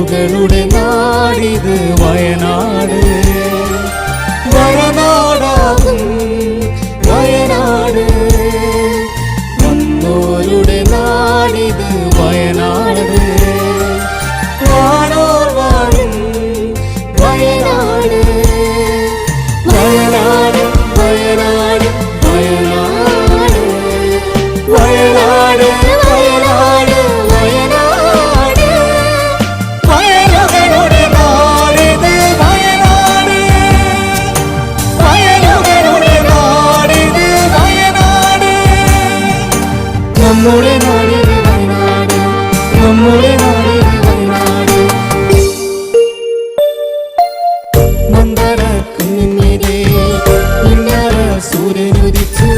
വയലുകളുടെ നാടിത് വയനാട്. വയനാടാകും വയനാട്, വന്നോരുടെ നാടിത് വയനാട്. വാണോർ വാഴും വയനാട്. വയനാട് വയനാട് വയനാട് വയനാട് വയനാട് വയനാട്, വയലുകളുടെ നാടിത് വയനാട്. വയലുകളുടെ നാടിത് വയനാട്. നമ്മുടെ നാടിത് വയനാട്, നമ്മുടെ നാടിത് വയനാട്. മന്ദരക്കുന്നിരെ പിന്നാര സൂര്യനുദിച്ചു,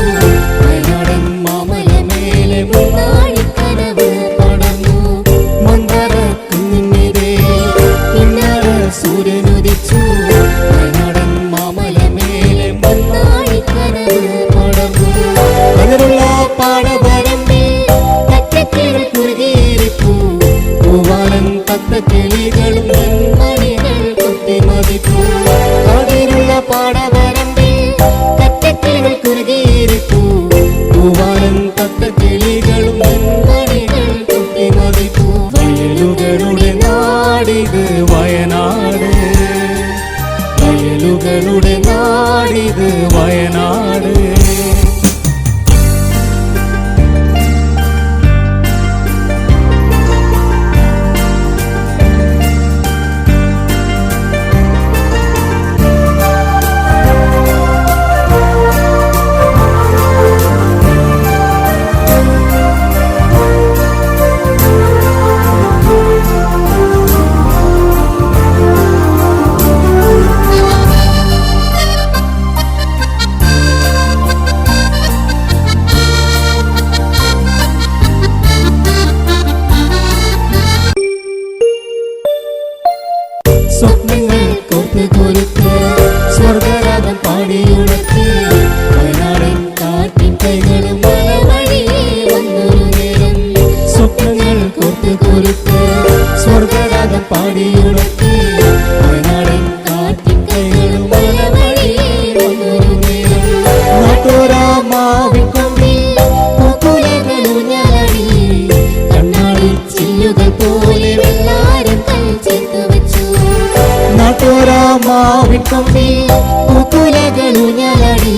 വയനാടൻ മാമലമേലെ മുന്നാഴിക്കനവ് പടർന്നു. മന്ദരക്കുന്നിരെ പിന്നാര സൂര്യനുദിച്ചു, വയനാടൻ മാമലമേലെ മുന്നാഴിക്കനവ് പടർന്നു. അതിലുള്ള പാടവരമ്പിൽ തത്തക്കിളികൾ കുറുകിയിരിപ്പു, പൂവാലൻ തത്തക്കിളികളും നെന്മണികൾ കുത്തിമതിപ്പു. അതിലുള്ള പാടവരമ്പിൽ തത്തക്കിളികൾ കുറുകിയിരിപ്പു, പൂവാലൻ തത്തക്കിളികളും നെന്മണികൾ കുത്തിമതിപ്പു. വയലുകളുടെ നാടിത് വയനാട്. വയലുകളുടെ നാടിത് വയനാട്. സ്വപ്നങ്ങൾ കോർത്ത് കൊരുത്ത് സ്വർഗരാഗം പാടിയുണർത്തി, വയനാടൻ കാറ്റിൻ കൈകളും മലവഴിയെ വന്നൊരു നേരം. സ്വപ്നങ്ങൾ കോർത്ത് കൊരുത്ത് സ്വർഗരാഗം പാടിയുണർത്തി, വയനാടൻ കാറ്റിൻ കൈകളും മലവഴിയെ വന്നൊരു നേരം. നാട്ടോരാമാവിൻ കൊമ്പിൽ പൂക്കുലകളൂഞ്ഞാടി, കണ്ണാടി ചില്ലുകൾ പോലെ വെള്ളാരം ചേർത്ത് വെച്ചു. നാട്ടോരാമാവിൻ കൊമ്പിൽ പൂക്കുലകളൂഞ്ഞാടി,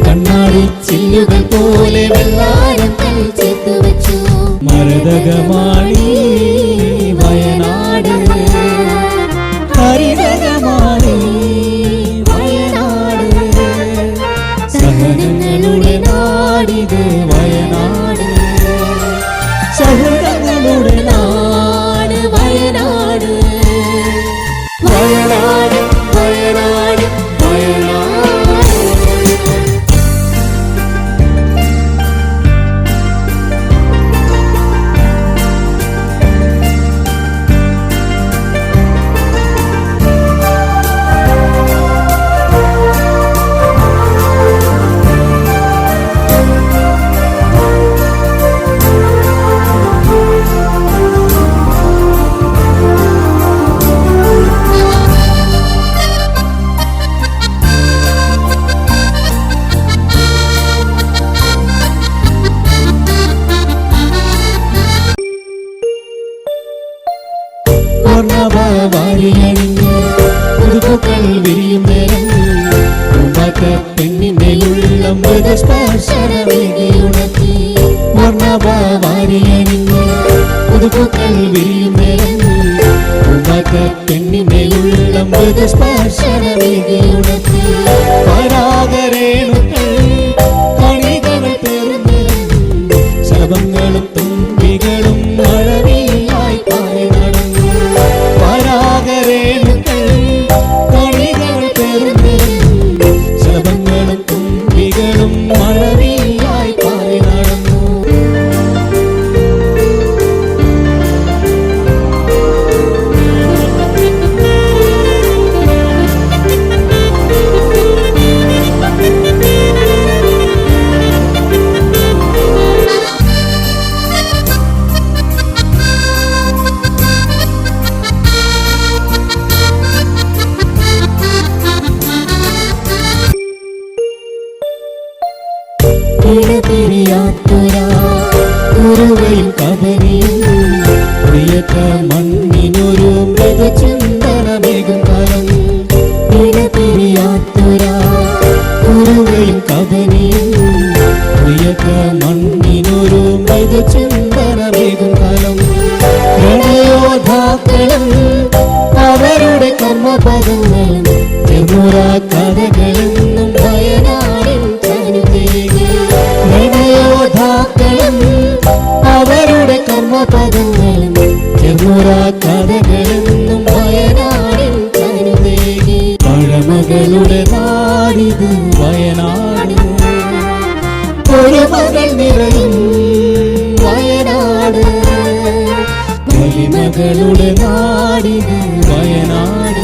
കണ്ണാടി ചില്ലുകൾ പോലെ വെള്ളാരം ചേർത്ത് വെച്ചു. മരതകമാണി വയനാട്, ഹരിതകമാണി വയനാട്, സഹനങ്ങളുടെ നാടിത് വയനാട്. സഹനങ്ങളുടെ നാട് വയനാട്. വയനാട് വയനാട് വയനാട്. വാരിയണിഞ്ഞ് പുതുപൂക്കൾ വിരിയും നേരം, പൂമ്പാറ്റ പെണ്ണിന്റെ ഉള്ളം മൃദുസ്പർശനമേകി ഉണർത്തി. വാരിയണിഞ്ഞ് പുതുപൂക്കൾ വിരിയും നേരം, പൂമ്പാറ്റ പെണ്ണിന്റെ ഉള്ളം മൃദുസ്പർശനമേകി ഉണർത്തി. പരാഗരേണുക്കൾ കണികൾ പേറുന്നേരം, ശലഭങ്ങളും തുമ്പികളും മഴവില്ലായി പാറി നടന്നു. പരാഗരേണുക്കൾ കണികൾ പേറുന്നേരം, ശലഭങ്ങളും തുമ്പികളും മഴവില്ലായി പാറി നടന്നു. പിരിയാത്തൊരാ കുറുവയും കബനിയും പ്രിയക്ക മണ്ണിനൊരു മൃദുചിന്തനമേകും കാലം. പിരിയാത്തൊരാ കുറുവയും കബനിയും പ്രിയക്ക മണ്ണിനൊരു മൃദുചിന്തനമേകും കാലം. പ്രണയോധാക്കളും അവരുടെ കർമ്മപദങ്ങളും ചെറുമുറ കഥകളെന്നും വയനാടിൻ ചരിതേകി. പ്രണയോധാക്കളും അവരുടെ കർമ്മപദങ്ങളും ചെറുമുറ കഥകളെന്നും വയനാടിൻ ചരിതേകി. പഴമകളുടെ നാടിത് വയനാട്, ഒരു മകൾ നിറയും വയനാട്. പൊലിമകളുടെ നാടിത് വയനാട്,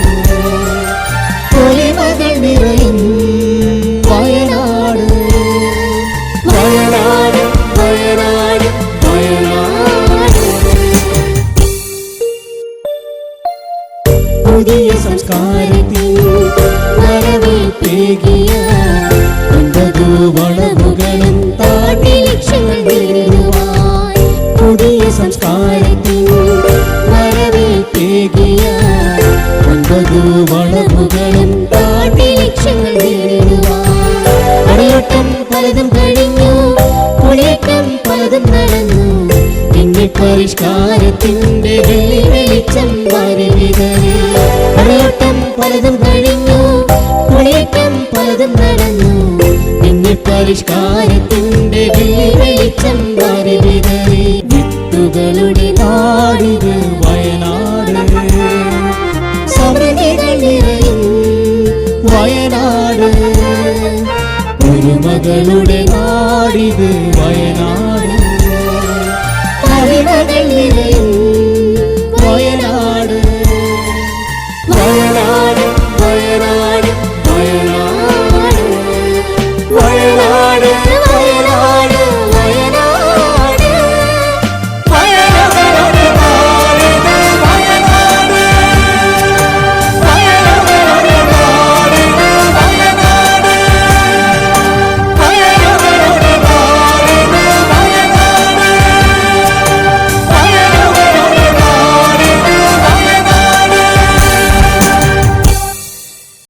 പൊലിമകൾ നിറയും വയനാട്. വയനാട് വയനാട് വയനാട്. പുതിയ സംസ്കാരത്തിൽ വരവേൽപ്പേകിയ വളവുകളും താണ്ടി ലക്ഷ്യങ്ങൾ നേടുവാൻ. പുതിയ സംസ്കാരത്തിൽ വരവേൽപ്പേകിയ വളവുകളും താണ്ടി ലക്ഷ്യങ്ങൾ നേടുവാൻ. പടയോട്ടം പലതും കഴിഞ്ഞു, പുളിയേറ്റം പലതും നടന്നു. പിന്നെ പരിഷ്കാരത്തിന്റെ വെളിച്ചം വാരി വിതറി. പടയോട്ടം പലതും കഴിഞ്ഞു, പുളിയേറ്റം പലതും നടന്നു. പിന്നെ പരിഷ്കാരത്തിന്റെ